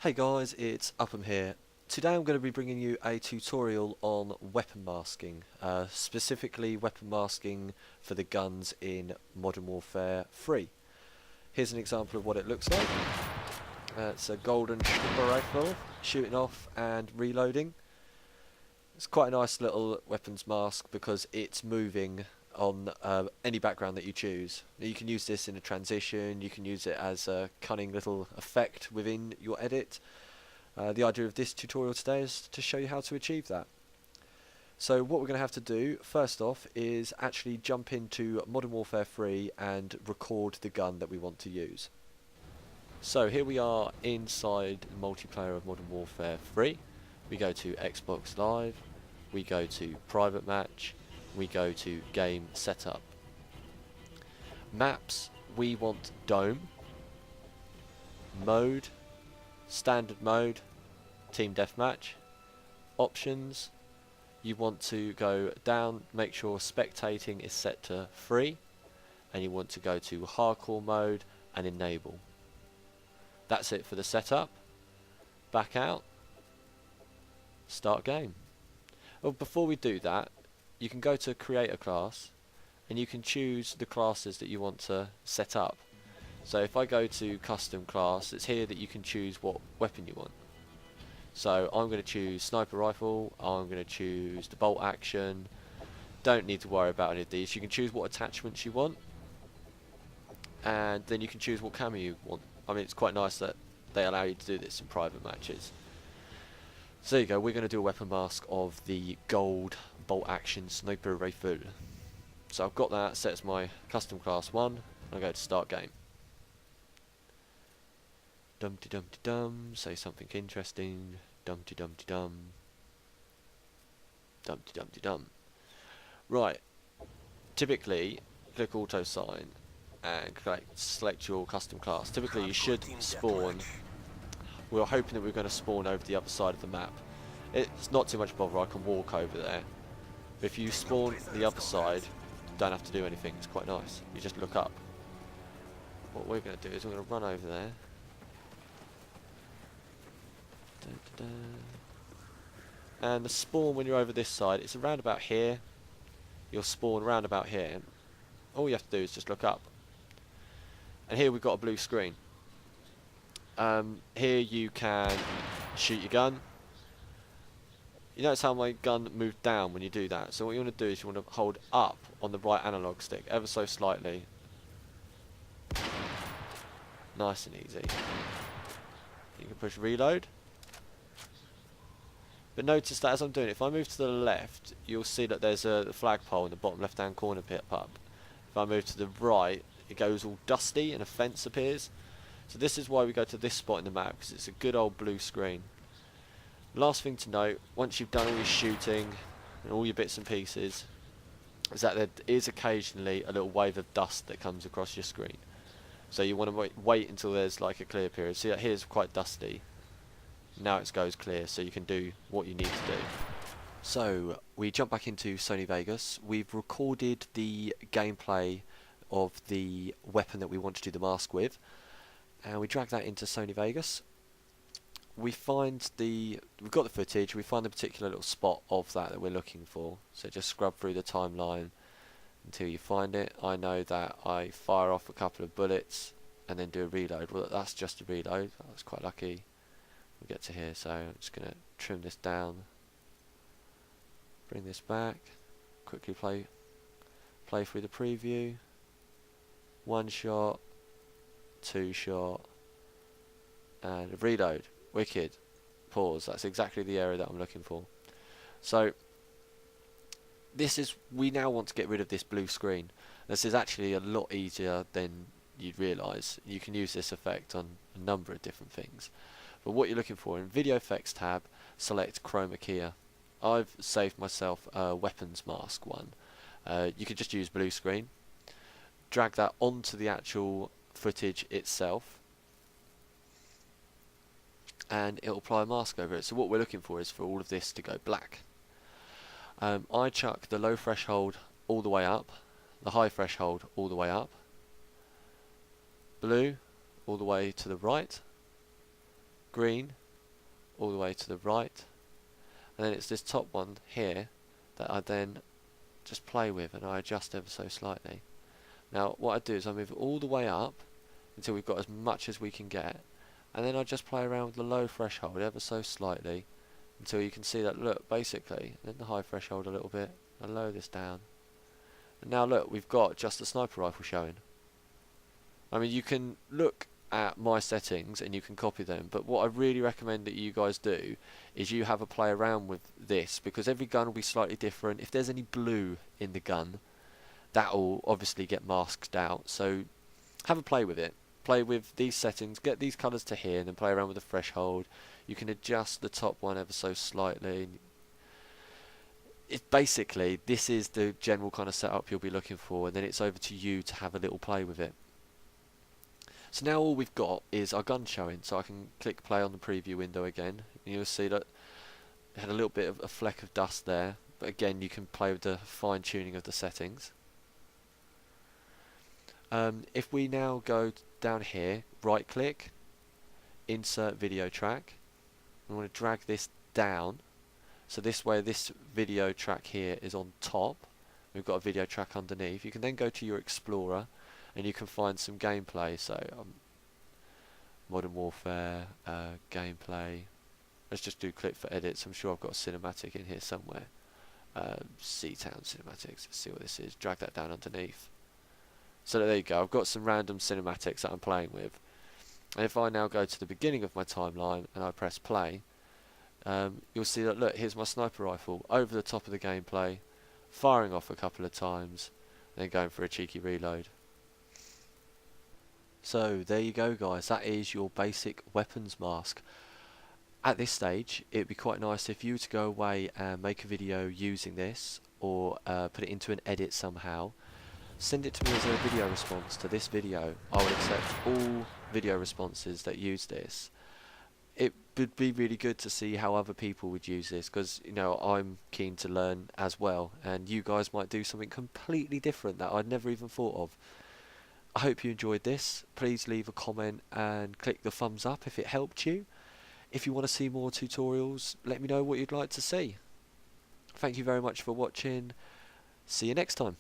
Hey guys, it's Upham here. Today I'm going to be bringing you a tutorial on weapon masking, specifically weapon masking for the guns in Modern Warfare 3. Here's an example of what it looks like. It's a golden sniper rifle, shooting off and reloading. It's quite a nice little weapons mask because it's moving on any background that you choose. You can use this in a transition, you can use it as a cunning little effect within your edit. The idea of this tutorial today is to show you how to achieve that. So what we're going to have to do first off is actually jump into Modern Warfare 3 and record the gun that we want to use. So here we are inside the multiplayer of Modern Warfare 3. We go to Xbox Live, we go to Private Match, we go to Game Setup. Maps, we want Dome, Mode, Standard Mode, Team Deathmatch. Options, you want to go down, make sure spectating is set to 3, and you want to go to Hardcore Mode and Enable. That's it for the setup. Back out, start game. Well, before we do that, you can go to create a class and you can choose the classes that you want to set up. So if I go to custom class, it's here that you can choose what weapon you want. So I'm going to choose sniper rifle, I'm going to choose the bolt action. Don't need to worry about any of these. You can choose what attachments you want, and then you can choose what camo you want. I mean, it's quite nice that they allow you to do this in private matches. So there you go, we're going to do a weapon mask of the gold bolt action sniper rifle. So I've got that set as my custom class 1, and I go to start game. Dumpty dumpty dum, say something interesting. Dumpty dumpty dum. Dumpty dumpty dum. Right, typically click auto sign and select your custom class. Typically you should spawn. We were hoping that we were going to spawn over the other side of the map. It's not too much bother, I can walk over there. But if you spawn the other side, you don't have to do anything, it's quite nice. You just look up. What we're going to do is we're going to run over there. And the spawn when you're over this side, it's around about here. You'll spawn around about here. All you have to do is just look up. And here we've got a blue screen. Here you can shoot your gun. You notice how my gun moved down when you do that. So what you want to do is you want to hold up on the right analog stick ever so slightly. Nice and easy. You can push reload. But notice that as I'm doing it, if I move to the left, you'll see that there's a flagpole in the bottom left hand corner pop up. If I move to the right, it goes all dusty and a fence appears. So this is why we go to this spot in the map, because it's a good old blue screen. Last thing to note, once you've done all your shooting and all your bits and pieces, is that there is occasionally a little wave of dust that comes across your screen. So you want to wait until there's like a clear period. See, here's quite dusty. Now it goes clear, so you can do what you need to do. So we jump back into Sony Vegas. We've recorded the gameplay of the weapon that we want to do the mask with, and we drag that into Sony Vegas. We've got the footage. We find the particular little spot of that we're looking for. So just scrub through the timeline until you find it. I know that I fire off a couple of bullets and then do a reload. Well, that's just a reload. I was quite lucky. We get to here, so I'm just going to trim this down, bring this back, quickly play through the preview. 1 shot, 2 shot, and a reload. Wicked. Pause. That's exactly the area that I'm looking for. So we now want to get rid of this blue screen. This is actually a lot easier than you'd realise. You can use this effect on a number of different things. But what you're looking for in Video Effects tab, select Chroma Key. I've saved myself a weapons mask one. You could just use blue screen. Drag that onto the actual footage itself, and it'll apply a mask over it. So what we're looking for is for all of this to go black. I chuck the low threshold all the way up, the high threshold all the way up, blue all the way to the right, green all the way to the right, and then it's this top one here that I then just play with, and I adjust ever so slightly. Now what I do is I move it all the way up until we've got as much as we can get, and then I just play around with the low threshold ever so slightly until you can see that, look, basically, and then the high threshold a little bit, and lower this down, and now look, we've got just the sniper rifle showing. I mean, you can look at my settings and you can copy them, but what I really recommend that you guys do is you have a play around with this, because every gun will be slightly different. If there's any blue in the gun, that will obviously get masked out, so have a play with it. Play with these settings, get these colours to here, and then play around with the threshold. You can adjust the top one ever so slightly. Basically, this is the general kind of setup you'll be looking for, and then it's over to you to have a little play with it. So now all we've got is our gun showing, so I can click play on the preview window again, and you'll see that it had a little bit of a fleck of dust there, but again you can play with the fine tuning of the settings. If we now go down here, right click, insert video track, we want to drag this down, so this way this video track here is on top, we've got a video track underneath. You can then go to your Explorer and you can find some gameplay, so Modern Warfare, gameplay, let's just do click for edits. I'm sure I've got a cinematic in here somewhere, Seatown cinematics, let's see what this is, drag that down underneath. So there you go, I've got some random cinematics that I'm playing with, and if I now go to the beginning of my timeline and I press play, you'll see that, look, here's my sniper rifle over the top of the gameplay, firing off a couple of times, then going for a cheeky reload. So there you go guys, that is your basic weapons mask. At this stage it would be quite nice if you were to go away and make a video using this, or put it into an edit somehow. Send it to me as a video response to this video. I will accept all video responses that use this. It would be really good to see how other people would use this, because you know, I'm keen to learn as well, and you guys might do something completely different that I'd never even thought of. I hope you enjoyed this. Please leave a comment and click the thumbs up if it helped you. If you want to see more tutorials, let me know what you'd like to see. Thank you very much for watching. See you next time.